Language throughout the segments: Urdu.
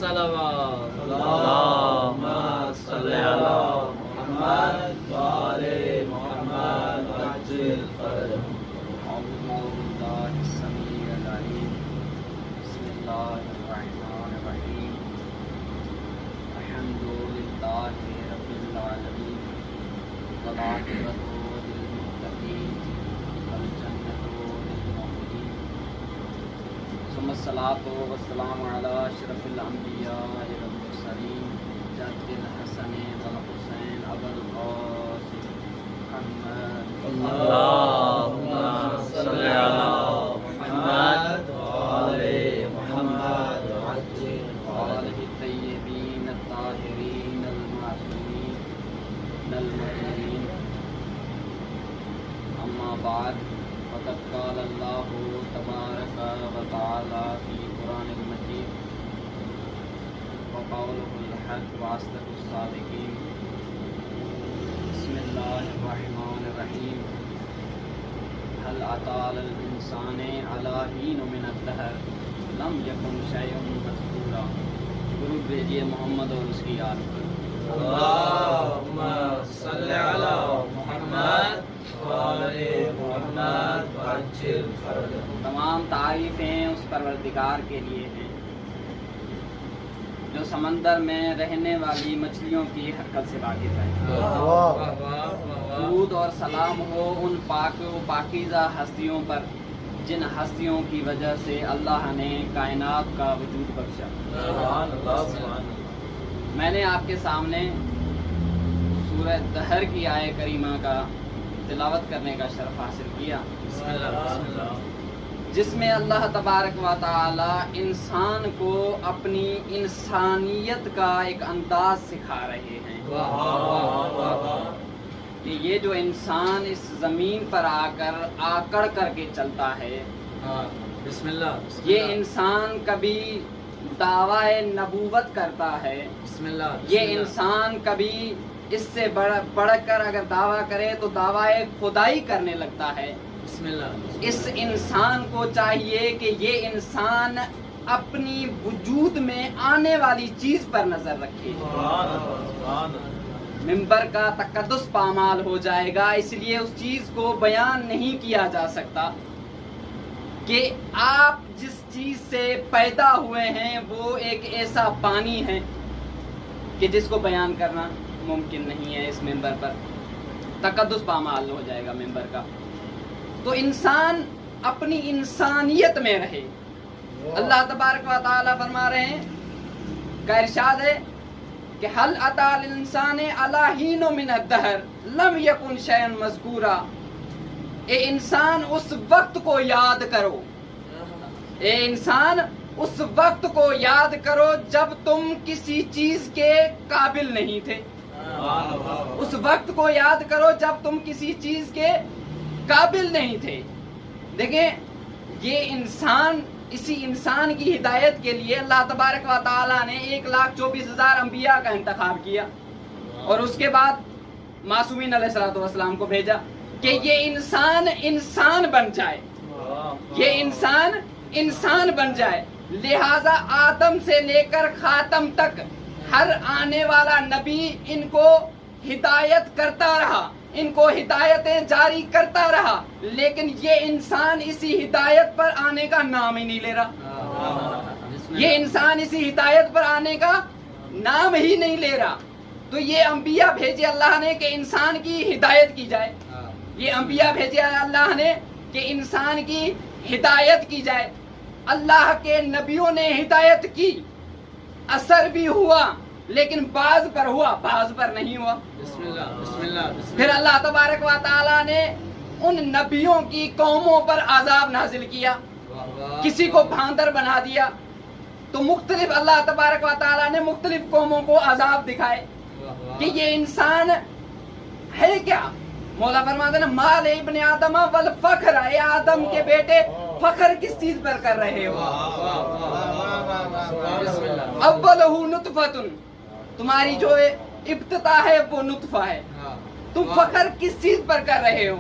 الصلوات اللهم صل على محمد وآل محمد وعجل فرجهم. أعوذ بالله السميع العليم. بسم الله الرحمن الرحيم. الحمد لله رب العالمين والعاقبة للمتقين والجنة للمؤمنين ثم الصلاة والسلام على أشرف الأنبياء والمرسلين جد الحسن والحسين أبا القاسم محمد اللهم صل على محمد وآل محمد وعجل وآله الطيبين الطاهرين المعصومين المؤمنين. أما بعد فقد قال الله تبارك وتعالى في قرآن المجيد وقوله الحق وأصدق الصادقين. بسم الله الرحمن الرحيم. هل أتى على الإنسان على حين من الدهر لم يكن شيئا مذكورا. درود بھیجیے محمد اور اس کی یاد پر. اللهم صل على محمد وآل محمد وعجل فرجهم. تمام تعریفیں اس پروردگار کے لیے ہیں جو سمندر میں رہنے والی مچھلیوں کی حرکت سے واقف ہے. درود اور سلام ہو ان پاک و پاکیزہ ہستیوں پر جن ہستیوں کی وجہ سے اللہ نے کائنات کا وجود بخشا. سبحان اللہ سبحان اللہ. میں نے آپ کے سامنے سورہ دہر کی آیہ کریمہ کا تلاوت کرنے کا شرف حاصل کیا بسم اللہ بسم اللہ. جس میں اللہ تبارک و تعالی انسان کو اپنی انسانیت کا ایک انداز سکھا رہے ہیں واہ واہ واہ واہ. کہ یہ جو انسان اس زمین پر آکڑ کر کے چلتا ہے بسم اللہ یہ انسان کبھی دعوی نبوت کرتا ہے. بسم اللہ. یہ انسان کبھی اس سے بڑھ کر اگر دعویٰ کرے تو دعوی خدائی کرنے لگتا ہے. بسم اللہ. اس انسان کو چاہیے کہ یہ انسان اپنی وجود میں آنے والی چیز پر نظر رکھے. سبحان اللہ سبحان اللہ. منبر کا تقدس پامال ہو جائے گا. اس لیے اس چیز کو بیان نہیں کیا جا سکتا کہ آپ جس چیز سے پیدا ہوئے ہیں وہ ایک ایسا پانی ہے کہ جس کو بیان کرنا ممکن نہیں ہے. اس منبر پر تقدس پامال ہو جائے گا منبر کا. تو انسان اپنی انسانیت میں رہے. اللہ تبارک و تعالی فرما رہے ہیں کا ارشاد ہے کہ حل اتی الانسان علی حین من الدہر لم یکن شیئا مذکورا. اے انسان اس وقت کو یاد کرو. اے انسان اس وقت کو یاد کرو جب تم کسی چیز کے قابل نہیں تھے. اس وقت کو یاد کرو جب تم کسی چیز کے قابل نہیں تھے. دیکھیں یہ انسان اسی انسان کی ہدایت کے لیے اللہ تبارک و تعالیٰ نے 1,24,000 انبیاء کا انتخاب کیا اور اس کے بعد معصومین علیہ الصلوۃ والسلام کو بھیجا کہ یہ انسان بن جائے. یہ انسان بن جائے. لہذا آدم سے لے کر خاتم تک ہر آنے والا نبی ان کو ہدایت کرتا رہا, ان کو ہدایتیں جاری کرتا رہا, لیکن یہ انسان اسی ہدایت پر آنے کا نام ہی نہیں لے رہا. یہ انسان اسی ہدایت پر آنے کا نام ہی نہیں لے رہا. تو یہ انبیاء بھیجے اللہ نے کہ انسان کی ہدایت کی جائے. یہ انبیاء بھیجے اللہ نے کہ انسان کی ہدایت کی جائے. اللہ کے نبیوں نے ہدایت کی, اثر بھی ہوا لیکن بعض پر ہوا, بعض پر نہیں ہوا. بسم اللہ بسم اللہ. پھر اللہ تبارک و تعالیٰ نے ان نبیوں کی قوموں پر عذاب نازل کیا, کسی کو بھاندر بنا دیا. تو مختلف اللہ تبارک و تعالیٰ نے مختلف قوموں کو عذاب دکھائے کہ یہ انسان ہے کیا. مولا فرماتے ہیں مال ابن آدم والفخر. اے آدم کے بیٹے فخر کس چیز پر کر رہے ہو؟ اولہ نطفۃ, تمہاری جو ابتدا ہے وہ نطفہ ہے. تم فخر کس چیز پر کر رہے ہو؟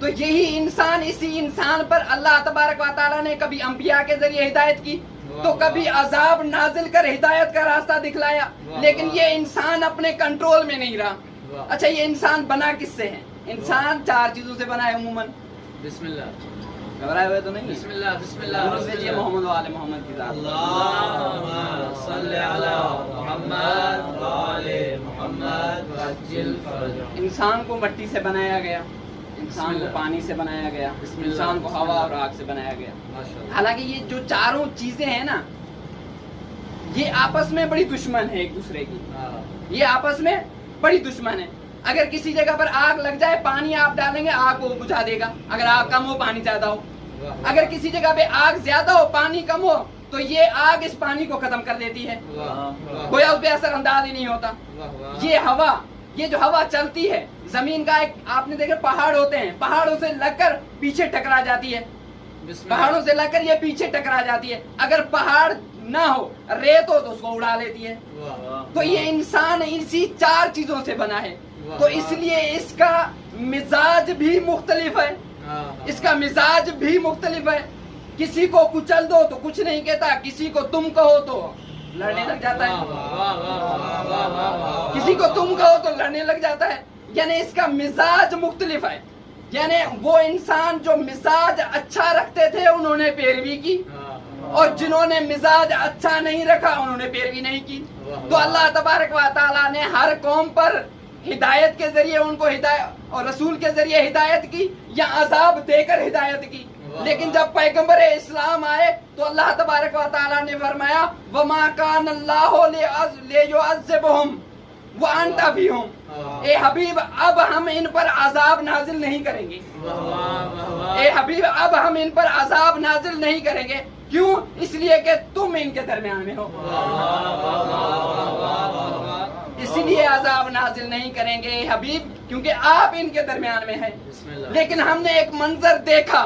تو یہی انسان, اسی انسان پر اللہ تبارک و تعالیٰ نے کبھی انبیاء کے ذریعے ہدایت کی, تو کبھی عذاب نازل کر ہدایت کا راستہ دکھلایا، لیکن یہ انسان اپنے کنٹرول میں نہیں رہا۔ اچھا یہ انسان بنا کس سے ہے؟ انسان 4 چیزوں سے بنا ہے عموماً۔ بسم اللہ، گھبرائے ہوئے تو نہیں؟ بسم اللہ، بسم اللہ، درود بھیجیے محمد و آل محمد کی ذات۔ اللہم صلی علی محمد و آل محمد وعجل فرجہ۔ انسان کو مٹی سے بنایا گیا، انسان کو پانی سے بنایا گیا، انسان کو ہوا اور آگ سے بنایا گیا۔ حالانکہ یہ جو چاروں چیزیں ہیں نا، یہ آپس میں بڑی دشمن ہے ایک دوسرے کی، یہ آپس میں بڑی دشمن ہے۔ اگر کسی جگہ پر آگ لگ جائے، پانی آپ ڈالیں گے، آگ کو بجھا دے گا، اگر آگ کم ہو پانی زیادہ ہو۔ اگر کسی جگہ پہ آگ زیادہ ہو پانی کم ہو تو یہ آگ اس پانی کو ختم کر دیتی ہے، کوئی اس پہ اثر انداز ہی نہیں ہوتا۔ یہ ہوا، یہ جو ہوا چلتی ہے زمین کا ایک، آپ نے دیکھا پہاڑ ہوتے ہیں، پہاڑوں سے لگ کر پیچھے ٹکرا جاتی ہے، پہاڑوں سے لگ کر یہ پیچھے ٹکرا جاتی ہے۔ اگر پہاڑ نہ ہو، ریت ہو تو اس کو اڑا لیتی ہے۔ تو یہ انسان اسی 4 چیزوں سے بنا ہے، تو اس لیے اس کا مزاج بھی مختلف ہے، اس کا مزاج بھی مختلف ہے۔ کسی کو کچل دو تو کچھ نہیں کہتا، کسی کو تم کہو تو لڑنے لگ جاتا ہے، کسی کو تم کہو تو لڑنے لگ جاتا ہے۔ یعنی اس کا مزاج مختلف ہے۔ یعنی وہ انسان جو مزاج اچھا رکھتے تھے انہوں نے پیروی کی، اور جنہوں نے مزاج اچھا نہیں رکھا انہوں نے پیروی نہیں کی۔ تو اللہ تبارک و تعالیٰ نے ہر قوم پر ہدایت کے ذریعے ان کو ہدایت، اور رسول کے ذریعے ہدایت کی، یا عذاب دے کر ہدایت کی۔ لیکن جب پیغمبر اسلام آئے تو اللہ تبارک و تعالیٰ نے فرمایا وَمَا كَانَ اللَّهُ لِيُعَذِّبَهُمْ وَأَنْتَ فِيهُمْ۔ اے حبیب اب ہم ان پر عذاب نازل نہیں کریں گے، اے حبیب اب ہم ان پر عذاب نازل نہیں کریں گے۔ کیوں؟ اس لیے کہ تم ان کے درمیان میں ہو، اس لیے عذاب نازل نہیں کریں گے اے حبیب، کیونکہ آپ ان کے درمیان میں ہیں۔ لیکن ہم نے ایک منظر دیکھا،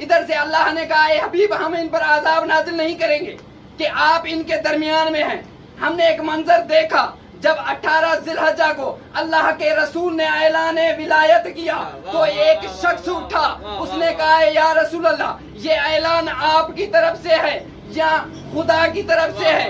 ادھر سے اللہ نے کہا اے حبیب ہم ان پر عذاب نازل نہیں کریں گے کہ آپ ان کے درمیان میں ہیں۔ ہم نے ایک منظر دیکھا جب 18 ذی الحجہ کو اللہ کے رسول نے اعلان ولایت کیا تو ایک شخص اٹھا، اس نے کہا یا رسول اللہ یہ اعلان آپ کی طرف سے ہے یا خدا کی طرف سے ہے؟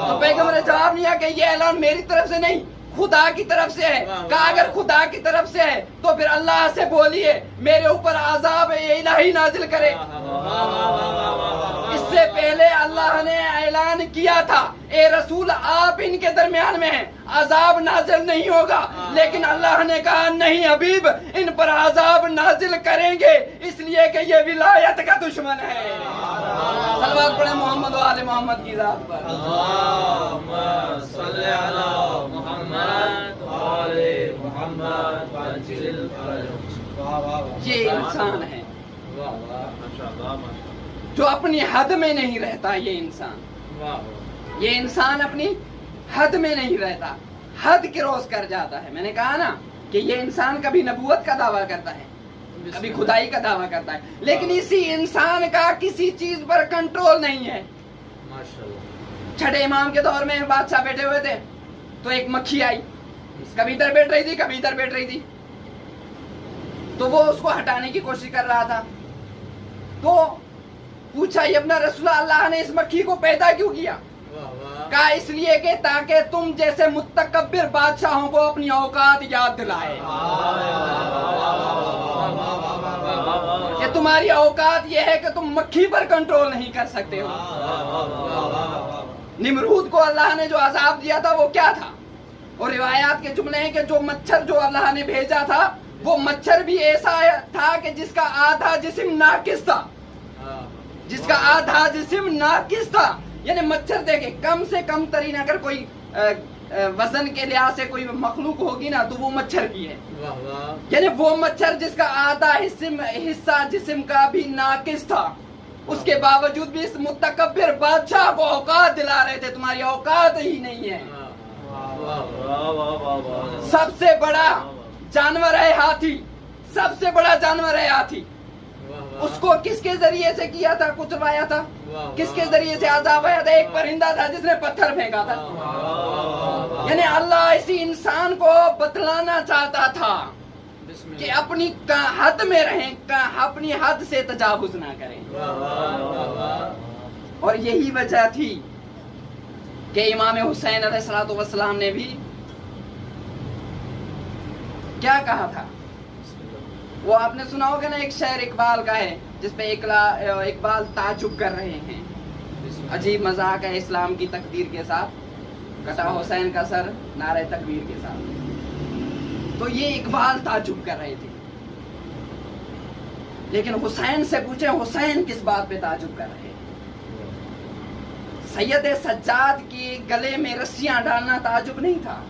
تو پیغمبر نے جواب دیا کہ یہ اعلان میری طرف سے نہیں، خدا کی طرف سے ہے۔ کہا اگر خدا کی طرف سے ہے تو پھر اللہ سے بولیے میرے اوپر عذاب الہی نازل کرے۔ اس سے پہلے اللہ نے اعلان کیا تھا اے رسول آپ ان کے درمیان میں ہیں، عذاب نازل نہیں ہوگا، لیکن اللہ نے کہا نہیں حبیب ان پر عذاب نازل کریں گے، اس لیے کہ یہ ولایت کا دشمن ہے۔ صلوات پڑھیں محمد و آل محمد کی ذات پر۔ اللہم صلی علی محمد و آل محمد وعجل فرجہ۔ یہ انسان ہے جو اپنی حد میں نہیں رہتا، یہ انسان اپنی حد میں نہیں رہتا، حد کراس کر جاتا ہے۔ میں نے کہا نا کہ یہ انسان کبھی نبوت کا دعویٰ کرتا ہے، کبھی خدائی کا دعویٰ کرتا ہے، لیکن اسی انسان کا کسی چیز پر کنٹرول نہیں ہے۔ چھٹے امام کے دور میں بادشاہ بیٹھے ہوئے تھے تو ایک مکھی آئی، کبھی ادھر بیٹھ رہی تھی کبھی ادھر بیٹھ رہی تھی، تو وہ اس کو ہٹانے کی کوشش کر رہا تھا۔ تو پوچھا یہ اپنا رسول اللہ نے اس مکھی کو پیدا کیوں کیا؟ کہا اس لیے کہ تاکہ تم جیسے متکبر بادشاہوں کو اپنی اوقات یاد دلائے، کہ تمہاری اوقات یہ ہے کہ تم مکھی پر کنٹرول نہیں کر سکتے ہو۔ نمرود کو اللہ نے جو عذاب دیا تھا وہ کیا تھا؟ اور روایات کے جملے ہیں کہ جو مچھر جو اللہ نے بھیجا تھا وہ مچھر بھی ایسا تھا کہ جس کا آدھا جسم ناقص تھا، جس کا آدھا جسم ناقص تھا۔ یعنی مچھر دیکھیں کم سے کم ترین اگر کوئی وزن کے لحاظ سے کوئی مخلوق ہوگی نا تو وہ مچھر کی ہے۔ یعنی وہ مچھر جس کا آدھا حصہ جسم کا بھی ناقص تھا، اس کے باوجود بھی اس متکبر بادشاہ کو اوقات دلا رہے تھے، تمہاری اوقات ہی نہیں ہے۔ سب سے بڑا جانور ہے ہاتھی، سب سے بڑا جانور ہے ہاتھی، اس کو کس کے ذریعے سے کیا تھا، کچلوایا تھا، کس کے ذریعے سے عذاب آیا تھا؟ ایک پرندہ تھا جس نے پتھر پھینکا تھا۔ یعنی اللہ اسی انسان کو بتلانا چاہتا تھا کہ اپنی حد میں رہیں، اپنی حد سے تجاوز نہ کریں۔ اور یہی وجہ تھی کہ امام حسین علیہ الصلوۃ والسلام نے بھی کیا کہا تھا. وہ آپ نے سنا ہوگا نا، ایک شعر اقبال کا ہے جس پہ اقبال تعجب کر رہے ہیں، عجیب مذاق ہے اسلام کی تقدیر کے ساتھ، کٹا حسین کا سر نعرہ تکبیر کے ساتھ. تو یہ اقبال تعجب کر رہے تھے. لیکن حسین سے پوچھیں حسین کس بات پہ تعجب کر رہے ہیں؟ سید سجاد کے گلے میں رسیاں ڈالنا تعجب نہیں تھا،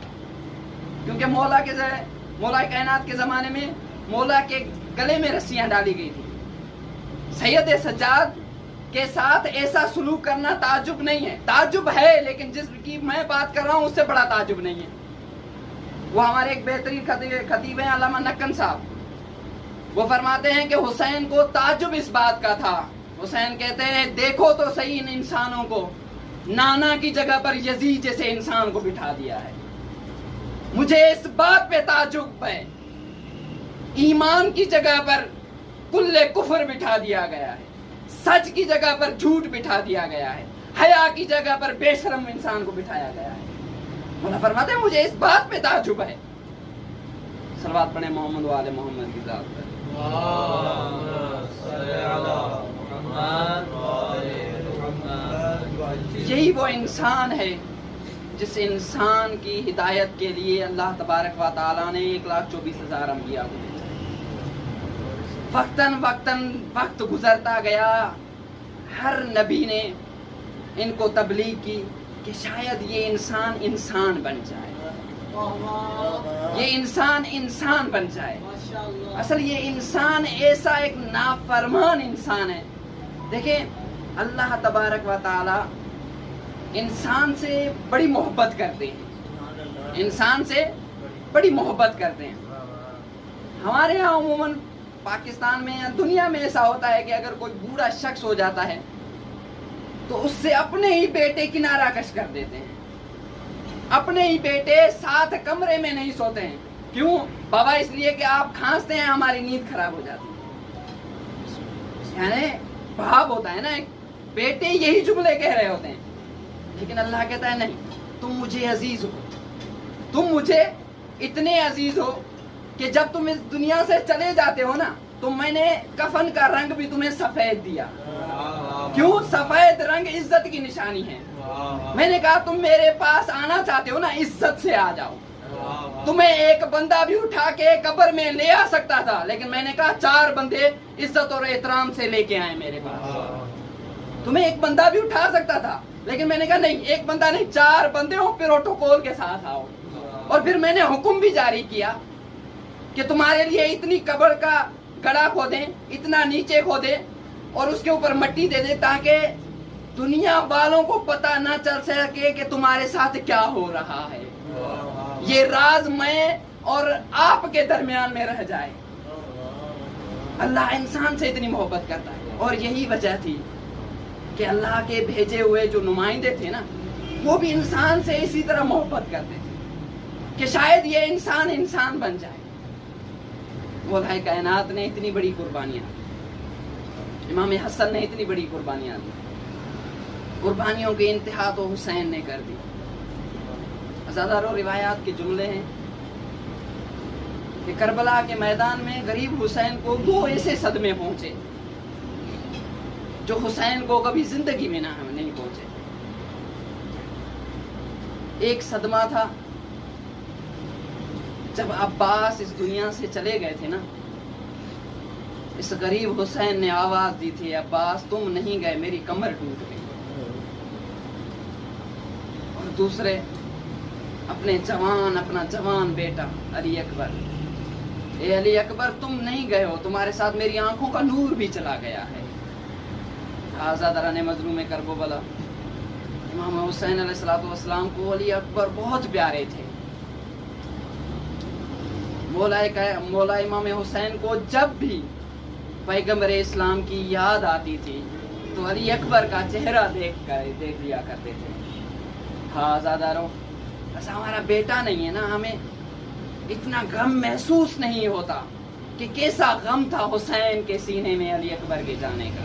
کیونکہ مولا کائنات کے زمانے میں مولا کے گلے میں رسیاں ڈالی گئی تھی. سید سجاد کے ساتھ ایسا سلوک کرنا تعجب نہیں ہے. تعجب ہے، لیکن جس کی میں بات کر رہا ہوں اس سے بڑا تعجب نہیں ہے. وہ ہمارے ایک بہترین خطیب ہیں علامہ نکن صاحب، وہ فرماتے ہیں کہ حسین کو تعجب اس بات کا تھا. حسین کہتے ہیں دیکھو تو صحیح ان انسانوں کو، نانا کی جگہ پر یزید جیسے انسان کو بٹھا دیا ہے. مجھے اس بات پہ تعجب ہے، ایمان کی جگہ پر کل کفر بٹھا دیا گیا ہے، سچ کی جگہ پر جھوٹ بٹھا دیا گیا ہے، حیا کی جگہ پر بے شرم انسان کو بٹھایا گیا ہے. مولا فرماتے ہیں مجھے اس بات پہ تعجب ہے. صلوات پڑھیں محمد و آل محمد کی ذات پر. یہی وہ انسان ہے جس انسان کی ہدایت کے لیے اللہ تبارک و تعالیٰ نے 1,24,000 انبیاء کو بھیجا. وقتاً وقت گزرتا گیا، ہر نبی نے ان کو تبلیغ کی کہ شاید یہ انسان بن جائے، یہ انسان بن جائے. اصل یہ انسان ایسا ایک نافرمان انسان ہے. دیکھیں اللہ تبارک و تعالی انسان سے بڑی محبت کرتے ہیں، انسان سے بڑی محبت کرتے ہیں. ہمارے یہاں عموماً پاکستان میں یا دنیا میں ایسا ہوتا ہے کہ اگر کوئی بوڑھا شخص ہو جاتا ہے تو اس سے اپنے ہی بیٹے کنارہ کش کر دیتے ہیں. اپنے ہی بیٹے ساتھ کمرے میں نہیں سوتے ہیں. کیوں بابا؟ اس لیے کہ آپ کھانستے ہیں ہماری نیند خراب ہو جاتی ہے. یعنی بھاپ ہوتا ہے نا، ایک بیٹے یہی جملے کہہ رہے ہوتے ہیں. لیکن اللہ کہتا ہے نہیں، تم مجھے عزیز ہو، تم مجھے اتنے عزیز ہو کہ جب تم اس دنیا سے چلے جاتے ہو نا تو میں نے کفن کا رنگ بھی تمہیں سفید دیا. کیوں؟ سفید رنگ عزت کی نشانی ہے. میں نے کہا تم میرے پاس آنا چاہتے ہو نا، عزت سے آ جاؤ. تمہیں ایک بندہ بھی اٹھا کے قبر میں لے آ سکتا تھا، لیکن میں نے کہا 4 بندے عزت اور احترام سے لے کے آئے میرے پاس. تمہیں ایک بندہ بھی اٹھا سکتا تھا، لیکن میں نے کہا نہیں، ایک بندہ نہیں، 4 بندے ہوں پروٹوکول کے ساتھ آؤ. اور پھر میں نے حکم بھی جاری کیا کہ تمہارے لیے اتنی قبر کا گڑھا کھودیں، اتنا نیچے کھودیں اور اس کے اوپر مٹی دے دیں تاکہ دنیا والوں کو پتہ نہ چل سکے کہ تمہارے ساتھ کیا ہو رہا ہے. یہ راز میں اور آپ کے درمیان میں رہ جائے. اللہ انسان سے اتنی محبت کرتا ہے. اور یہی وجہ تھی کہ اللہ کے بھیجے ہوئے جو نمائندے تھے نا، وہ بھی انسان سے اسی طرح محبت کرتے تھے کہ شاید یہ انسان بن جائے. مولا کائنات نے اتنی بڑی قربانیاں، امام حسن نے اتنی بڑی قربانیاں دی. قربانیوں کی انتہا تو حسین نے کر دی. ہزاروں روایات کے جملے ہیں کہ کربلا کے میدان میں غریب حسین کو 2 ایسے صدمے پہنچے جو حسین کو کبھی زندگی میں نہیں پہنچے. ایک صدمہ تھا جب عباس اس دنیا سے چلے گئے تھے نا، اس غریب حسین نے آواز دی تھی عباس تم نہیں گئے، میری کمر ٹوٹ گئی. اور دوسرے اپنا جوان بیٹا علی اکبر، اے علی اکبر تم نہیں گئے ہو، تمہارے ساتھ میری آنکھوں کا نور بھی چلا گیا ہے. آزادران مظلوم کربلا امام حسین علیہ السلام کو علی اکبر بہت پیارے تھے. مولا امام حسین کو جب بھی پیغمبر اسلام کی یاد آتی تھی تو علی اکبر کا چہرہ دیکھ لیا کرتے تھے. ہاں آزاداروں، ایسا ہمارا بیٹا نہیں ہے نا، ہمیں اتنا غم محسوس نہیں ہوتا کہ کیسا غم تھا حسین کے سینے میں علی اکبر کے جانے کا.